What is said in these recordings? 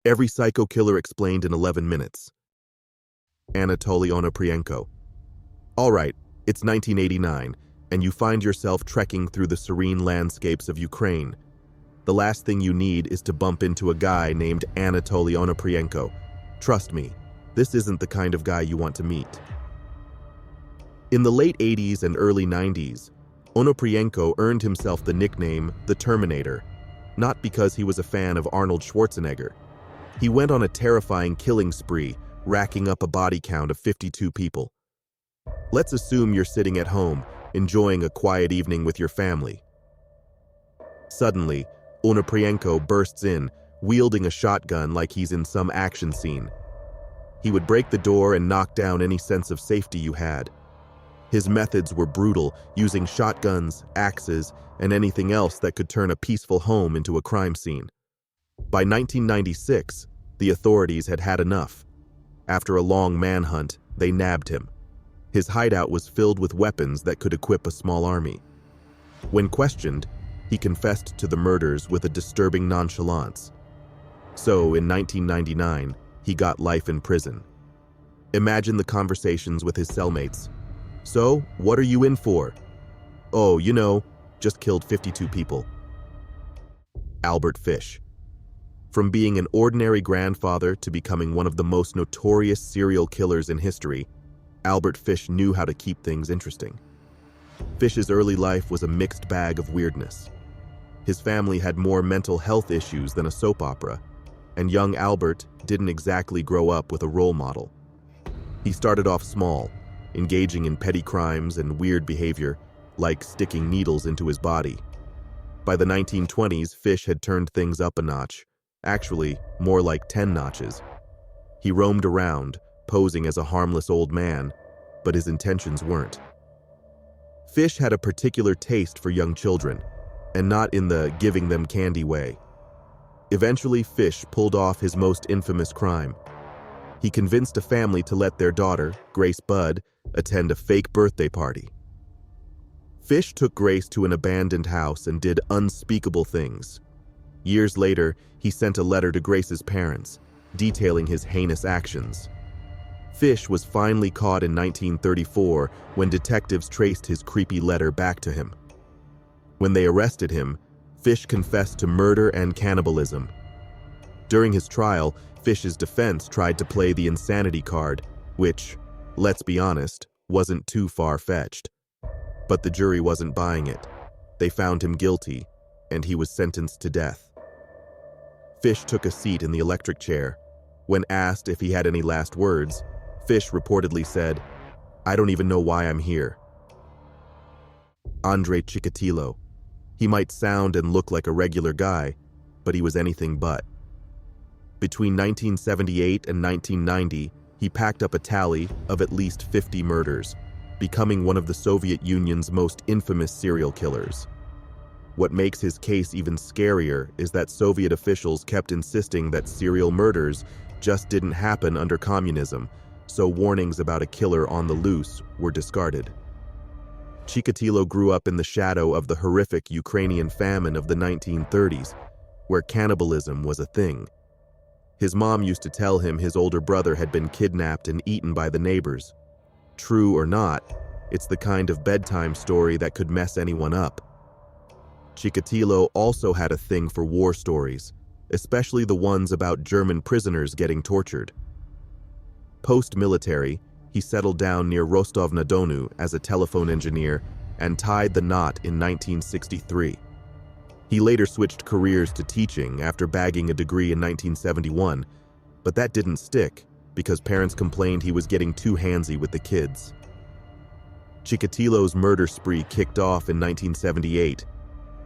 Every psycho killer explained in 11 minutes. Anatoly Onoprienko. All right, it's 1989, and you find yourself trekking through the serene landscapes of Ukraine. The last thing you need is to bump into a guy named Anatoly Onoprienko. Trust me, this isn't the kind of guy you want to meet. In the late 80s and early 90s, Onoprienko earned himself the nickname the Terminator, not because he was a fan of Arnold Schwarzenegger. He went on a terrifying killing spree, racking up a body count of 52 people. Let's assume you're sitting at home, enjoying a quiet evening with your family. Suddenly, Onoprienko bursts in, wielding a shotgun like he's in some action scene. He would break the door and knock down any sense of safety you had. His methods were brutal, using shotguns, axes, and anything else that could turn a peaceful home into a crime scene. By 1996, the authorities had had enough. After a long manhunt, they nabbed him. His hideout was filled with weapons that could equip a small army. When questioned, he confessed to the murders with a disturbing nonchalance. So, in 1999, he got life in prison. Imagine the conversations with his cellmates. So, what are you in for? Oh, just killed 52 people. Albert Fish. From being an ordinary grandfather to becoming one of the most notorious serial killers in history, Albert Fish knew how to keep things interesting. Fish's early life was a mixed bag of weirdness. His family had more mental health issues than a soap opera, and young Albert didn't exactly grow up with a role model. He started off small, engaging in petty crimes and weird behavior, like sticking needles into his body. By the 1920s, Fish had turned things up a notch, actually more like 10 notches. He roamed around, posing as a harmless old man, but his intentions weren't. Fish had a particular taste for young children, and not in the giving them candy way. Eventually, Fish pulled off his most infamous crime. He convinced a family to let their daughter, Grace Budd, attend a fake birthday party. Fish took Grace to an abandoned house and did unspeakable things. Years later, he sent a letter to Grace's parents, detailing his heinous actions. Fish was finally caught in 1934 when detectives traced his creepy letter back to him. When they arrested him, Fish confessed to murder and cannibalism. During his trial, Fish's defense tried to play the insanity card, which, let's be honest, wasn't too far-fetched. But the jury wasn't buying it. They found him guilty, and he was sentenced to death. Fish took a seat in the electric chair. When asked if he had any last words, Fish reportedly said, "I don't even know why I'm here." Andrei Chikatilo. He might sound and look like a regular guy, but he was anything but. Between 1978 and 1990, he packed up a tally of at least 50 murders, becoming one of the Soviet Union's most infamous serial killers. What makes his case even scarier is that Soviet officials kept insisting that serial murders just didn't happen under communism, so warnings about a killer on the loose were discarded. Chikatilo grew up in the shadow of the horrific Ukrainian famine of the 1930s, where cannibalism was a thing. His mom used to tell him his older brother had been kidnapped and eaten by the neighbors. True or not, it's the kind of bedtime story that could mess anyone up. Chikatilo also had a thing for war stories, especially the ones about German prisoners getting tortured. Post-military, he settled down near Rostov-na-Donu as a telephone engineer and tied the knot in 1963. He later switched careers to teaching after bagging a degree in 1971, but that didn't stick because parents complained he was getting too handsy with the kids. Chikatilo's murder spree kicked off in 1978.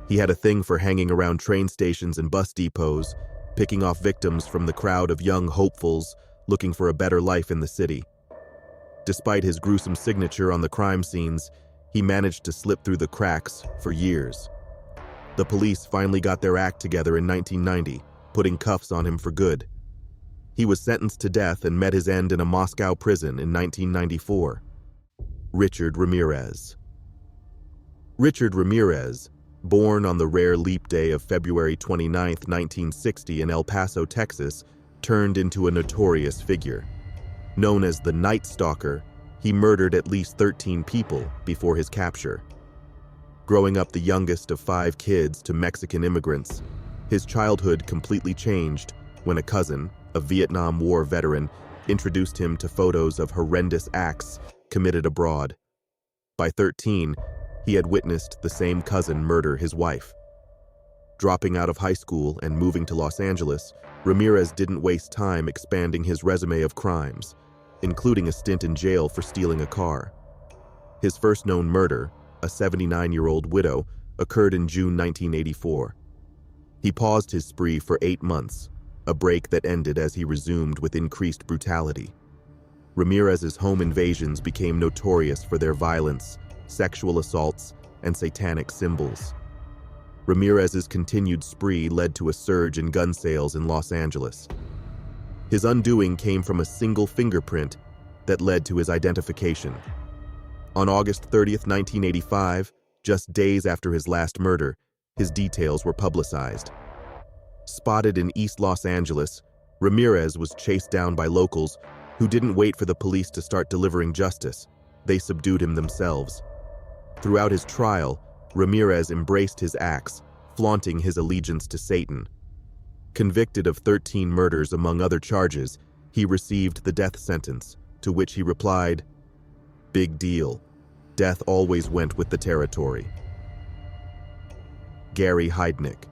He had a thing for hanging around train stations and bus depots, picking off victims from the crowd of young hopefuls looking for a better life in the city. Despite his gruesome signature on the crime scenes, he managed to slip through the cracks for years. The police finally got their act together in 1990, putting cuffs on him for good. He was sentenced to death and met his end in a Moscow prison in 1994. Richard Ramirez. Richard Ramirez, born on the rare leap day of February 29, 1960 in El Paso, Texas, turned into a notorious figure. Known as the Night Stalker, he murdered at least 13 people before his capture. Growing up the youngest of 5 kids to Mexican immigrants, his childhood completely changed when a cousin, a Vietnam War veteran, introduced him to photos of horrendous acts committed abroad. By 13, he had witnessed the same cousin murder his wife. Dropping out of high school and moving to Los Angeles, Ramirez didn't waste time expanding his resume of crimes, including a stint in jail for stealing a car. His first known murder, a 79-year-old widow, occurred in June 1984. He paused his spree for 8 months, a break that ended as he resumed with increased brutality. Ramirez's home invasions became notorious for their violence, sexual assaults, and satanic symbols. Ramirez's continued spree led to a surge in gun sales in Los Angeles. His undoing came from a single fingerprint that led to his identification. On August 30th, 1985, just days after his last murder, his details were publicized. Spotted in East Los Angeles, Ramirez was chased down by locals who didn't wait for the police to start delivering justice. They subdued him themselves. Throughout his trial, Ramirez embraced his acts, flaunting his allegiance to Satan. Convicted of 13 murders among other charges, he received the death sentence, to which he replied, "Big deal. Death always went with the territory." Gary Heidnik.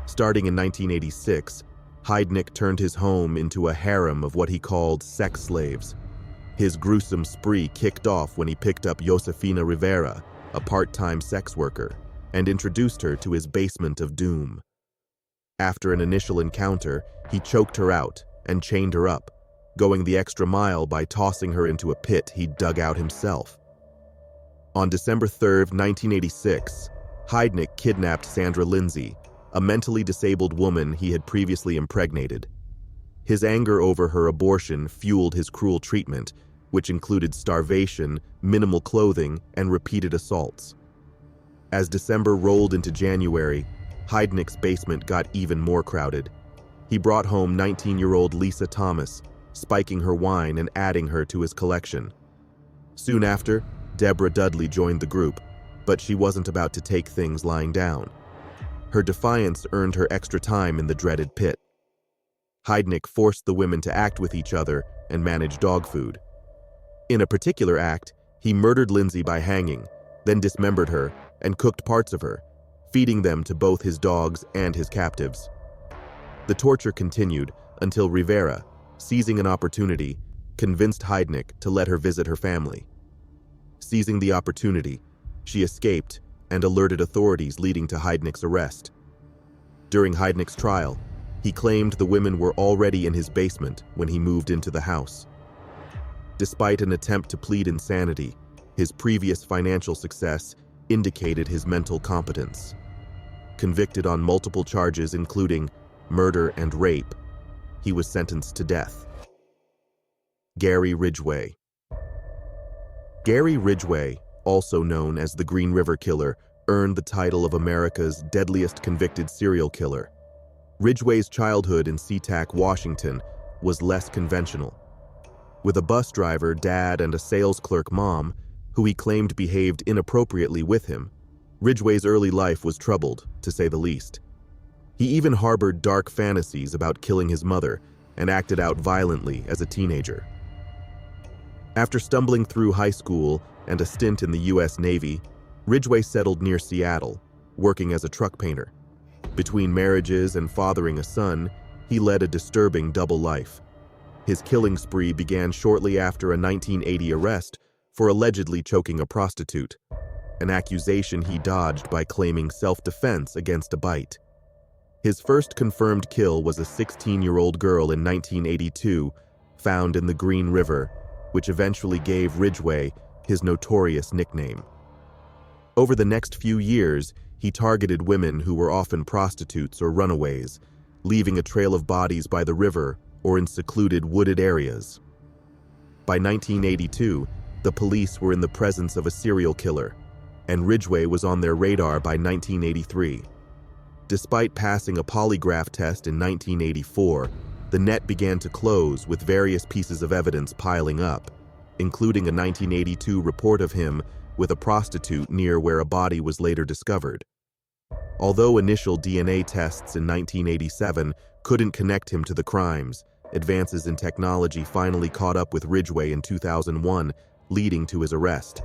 Starting in 1986, Heidnik turned his home into a harem of what he called sex slaves. His gruesome spree kicked off when he picked up Josefina Rivera, a part-time sex worker, and introduced her to his basement of doom. After an initial encounter, he choked her out and chained her up, going the extra mile by tossing her into a pit he'd dug out himself. On December 3rd, 1986, Heidnik kidnapped Sandra Lindsay, a mentally disabled woman he had previously impregnated. His anger over her abortion fueled his cruel treatment, which included starvation, minimal clothing, and repeated assaults. As December rolled into January, Heidnik's basement got even more crowded. He brought home 19-year-old Lisa Thomas, spiking her wine and adding her to his collection. Soon after, Deborah Dudley joined the group, but she wasn't about to take things lying down. Her defiance earned her extra time in the dreaded pit. Heidnik forced the women to act with each other and manage dog food. In a particular act, he murdered Lindsay by hanging, then dismembered her and cooked parts of her, feeding them to both his dogs and his captives. The torture continued until Rivera, seizing an opportunity, convinced Heidnik to let her visit her family. Seizing the opportunity, she escaped and alerted authorities, leading to Heidnik's arrest. During Heidnik's trial, he claimed the women were already in his basement when he moved into the house. Despite an attempt to plead insanity, his previous financial success indicated his mental competence. Convicted on multiple charges including murder and rape, he was sentenced to death. Gary Ridgway. Gary Ridgway, also known as the Green River Killer, earned the title of America's deadliest convicted serial killer. Ridgway's childhood in SeaTac, Washington, was less conventional. With a bus driver, dad, and a sales clerk mom, who he claimed behaved inappropriately with him, Ridgway's early life was troubled, to say the least. He even harbored dark fantasies about killing his mother and acted out violently as a teenager. After stumbling through high school and a stint in the U.S. Navy, Ridgway settled near Seattle, working as a truck painter. Between marriages and fathering a son, he led a disturbing double life. His killing spree began shortly after a 1980 arrest for allegedly choking a prostitute, an accusation he dodged by claiming self-defense against a bite. His first confirmed kill was a 16-year-old girl in 1982, found in the Green River, which eventually gave Ridgway his notorious nickname. Over the next few years, he targeted women who were often prostitutes or runaways, leaving a trail of bodies by the river or in secluded wooded areas. By 1982, the police were in the presence of a serial killer, and Ridgway was on their radar by 1983. Despite passing a polygraph test in 1984, The net began to close, with various pieces of evidence piling up, including a 1982 report of him with a prostitute near where a body was later discovered. Although initial DNA tests in 1987 couldn't connect him to the crimes, advances in technology finally caught up with Ridgway in 2001, leading to his arrest.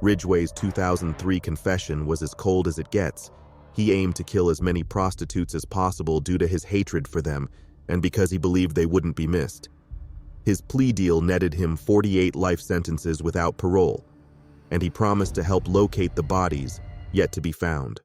Ridgway's 2003 confession was as cold as it gets. He aimed to kill as many prostitutes as possible due to his hatred for them and because he believed they wouldn't be missed. His plea deal netted him 48 life sentences without parole, and he promised to help locate the bodies yet to be found.